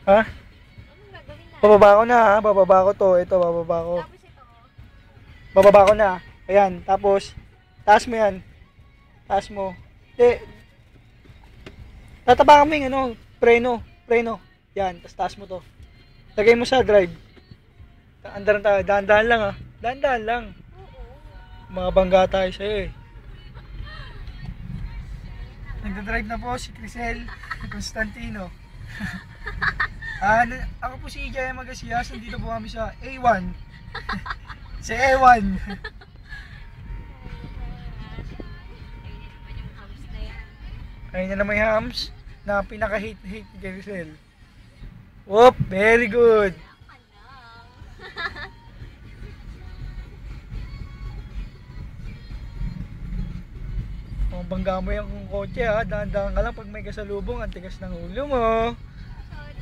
Ha? Anong gagawin na? Bababa ko na ha. Bababa ko to. Ito, bababa ko. Tapos ito. Bababa ko na. Ayan. Tapos, taas mo yan. Taas mo. Tatapakan mo yung ano, preno. Yan, tapos taas mo to. Lagay mo sa drive. Andaran tayo. Dahan-dahan lang ha. Dahan-dahan lang. Oo. Mga bangga tayo sa'yo eh. Nagdadrive na po si Crisel Constantino. Ako po si Ijay Magasiyas. Nandito po kami sa A1. Sa A1. Kaya na naman yung hams na pinaka-hate ni Crisel. Whoop! Very good! Kung bangga mo yung kotse ha, dahan-dahan ka lang pag may kasalubong, ang tigas ng ulo mo. Sorry.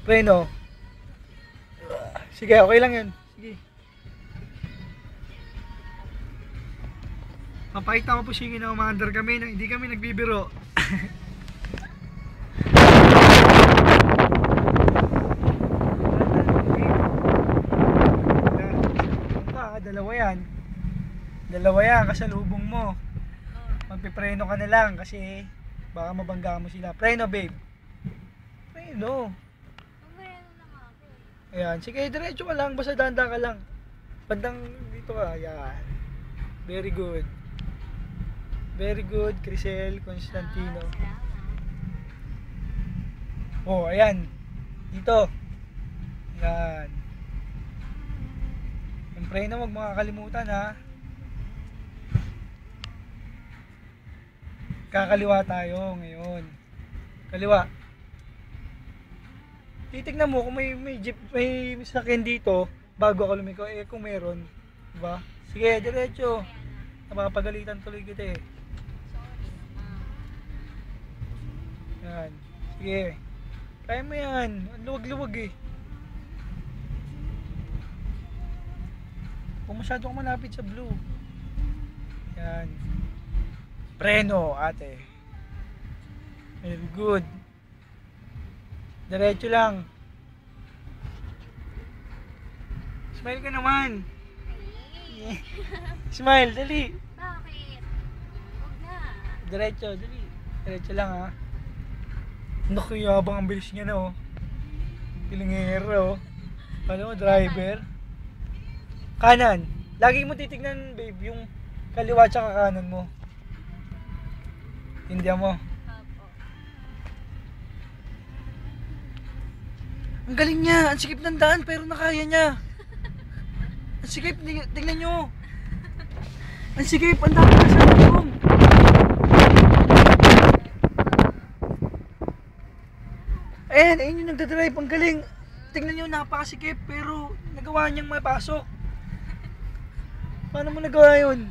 Preno. Sige, okay lang yun. Sige. Papakita ko po sige na umaandar kami na hindi kami nagbibiro. Dalawa yan kasalubong mo. Magpipreno ka na lang kasi baka mabangga mo sila. Preno babe. Preno. Mamaya na nga ako. Ayan, sige diretso ka lang, basta danda ka lang. Bandang dito ka, ayan. Very good. Very good, Crisel Constantino. Salamat. Oh, ayan. Dito. Ayan. Yung preno, wag makakalimutan ha. Kakaliwa tayo ngayon. Kaliwa. Titignan mo kung may jeep, may sasakyan dito bago ako lumiko. Eh kung meron, diba? Sige, diretso. Napapagalitan tuloy kita eh. Sorry naman. Yan. Sige. Kaya mo yan. Ang luwag-luwag eh. Kung masyado kang malapit sa blue. Yan. Preno, ate. Very good. Diretso lang. Smile ka naman. Ay. Smile, dali. Bakit? Huwag na. Diretso, dali. Diretso lang ha. Naku, yabang ang bilis niya na oh. Pilingero oh. Ano mo, driver? Kanan. Lagi mo titignan babe, yung kaliwa tsaka kanan mo. Hindi mo. Opo. Ang galing niya, ang sikip ng daan pero nakaya niya. Ang sikip, tingnan nyo. Ang sikip, ang dami na sa loob. Ayan, ayun yung nagdadrive, ang galing. Tingnan nyo, napakasikip pero nagawa niyang mapasok. Paano mo nagawa yun?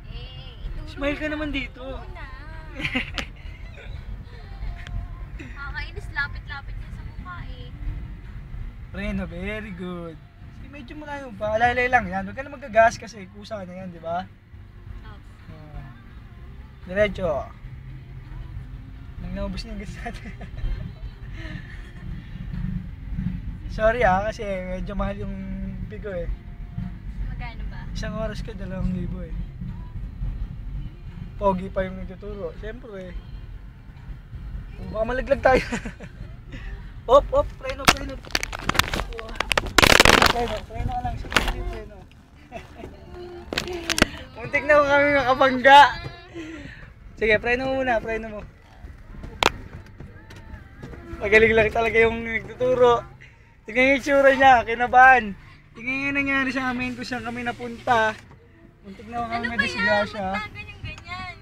Itulong Smile ka na. naman dito. Oo na. Nakakainis, lapit-lapit niya sa mukha eh. Reno, very good. Sige, medyo malayo pa. Alalay lang yan. Huwag ka na magagas kasi kusa na yan, di ba? Opo. Diretso. Nang naubos niya yung gas natin. Sorry kasi medyo mahal yung bigo eh. Magkano ba? Isang oras ka, 2,000 eh. Pogi pa yung nagtuturo. Siyempre eh. Baka malaglag tayo. Op, preno. Preno ka lang. Sige, preno. Muntik na kami makabangga. Sige, preno muna, preno mo. Magaling lang talaga yung nagtuturo. Tingnan yung itsura niya, kinabahan. Tingnan yung nangyari sa amin kung saan kami napunta. Muntik na kami Ano ba yan? madisgrasya. Ba't ganyan-ganyan?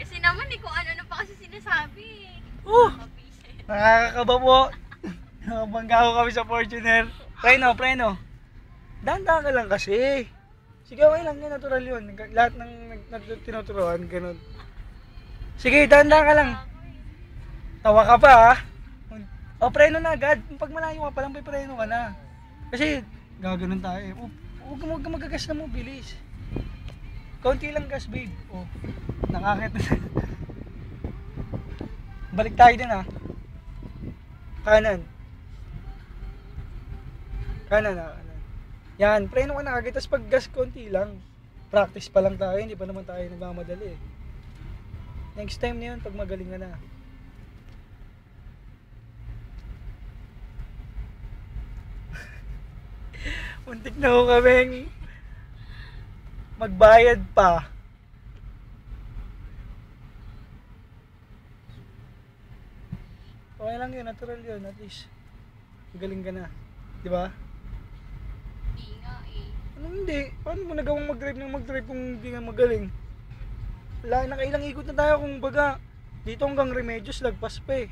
Kasi naman kung ano pa kasi sinasabi eh. Mabisay. Nakakakaba po. Nakabangga ko kami sa Fortuner. Preno. Dahan-dahan ka lang kasi. Sige, okay lang yun, natural yun. Lahat ng tinuturuan, ganun. Sige, dahan-dahan ka lang. Tawa ka pa ha. O, preno na agad. Pag malayo ka pa lang, preno ka na. Kasi, gaganon tayo eh. Huwag ka magagas na mo, bilis. Kaunti lang gas, babe. O, nakakit na. Balik tayo din ah. Kanan. Kanan ah. Kanan. Yan, preno ka na agad. Tapos pag gas konti lang. Practice pa lang tayo. Hindi pa naman tayo nagmamadali eh. Next time na yun, pag magaling ka na. Muntik na ho kaming magbayad pa. Okay lang yun, natural yun. At least, magaling ka na. Di ba? Hindi nga eh. Ano hindi? Paano mo nagawang mag-drive kung hindi nga magaling? Wala, nakailang ikot na tayo kung baga. Dito hanggang Remedios, lagpas pa eh.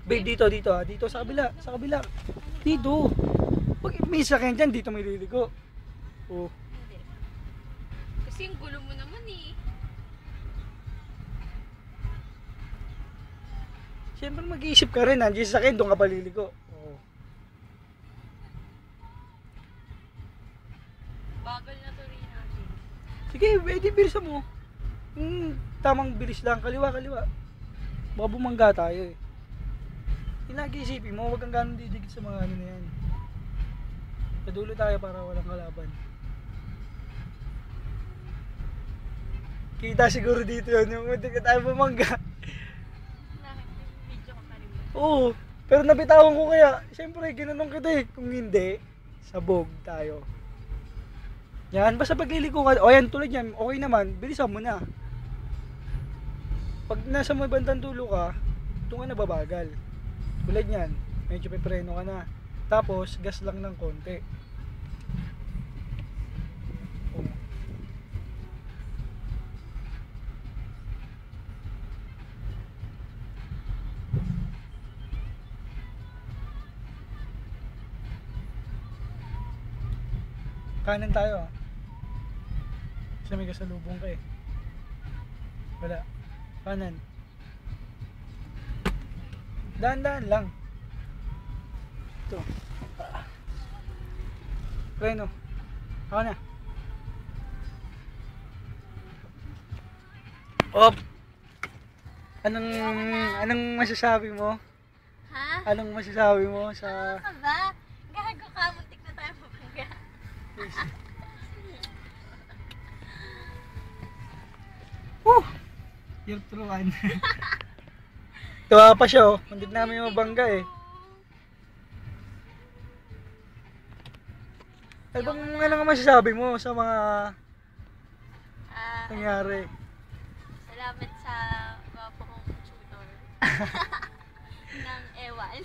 Babe, dito ah. Dito sa kabila. Dito. Pag may sakyan dyan, dito may liliko. Oh. Hindi. Kasi yung gulo mo naman eh. Siyempre mag-iisip ka rin, nandiyan sa sakyan, doon ka paliliko. Oh. Bagal na to rin natin. Sige, edi bilisan mo. Tamang bilis lang, kaliwa. Baka bumangga tayo eh. Yung nag-iisipin mo, huwag kang ganun didikit sa mga ano na yan. Padulo tayo para walang kalaban. Kita siguro dito yun, yung hindi ka tayo bumangga. Video ko pa rin. Oo, pero nabitawan ko kaya. Siyempre, ginanong kita eh. Kung hindi, sabog tayo. Yan, basta pagliliko ka. O yan, tulad yan, okay naman, bilisan mo na. Pag nasa may bandang dulo ka, doon ka nababagal. Tulad yan, medyo pepreno ka na. Tapos, gas lang ng konti. Oh. Kanan tayo ah. Kasi may kasalubong ka eh. Wala. Kanan. Dahan-dahan lang. Ito. Preno. Ako na. Op! Anong masasabi mo? Ha? Anong masasabi mo sa... Ano ka ba? Gago ka, muntik na tayo mabangga. You're true one. Tuwa pa siya oh. Muntik namin mabangga eh. Ano bang masasabi mo sa mga nangyari? Salamat sa gwapo kong tutor. Ng ewan.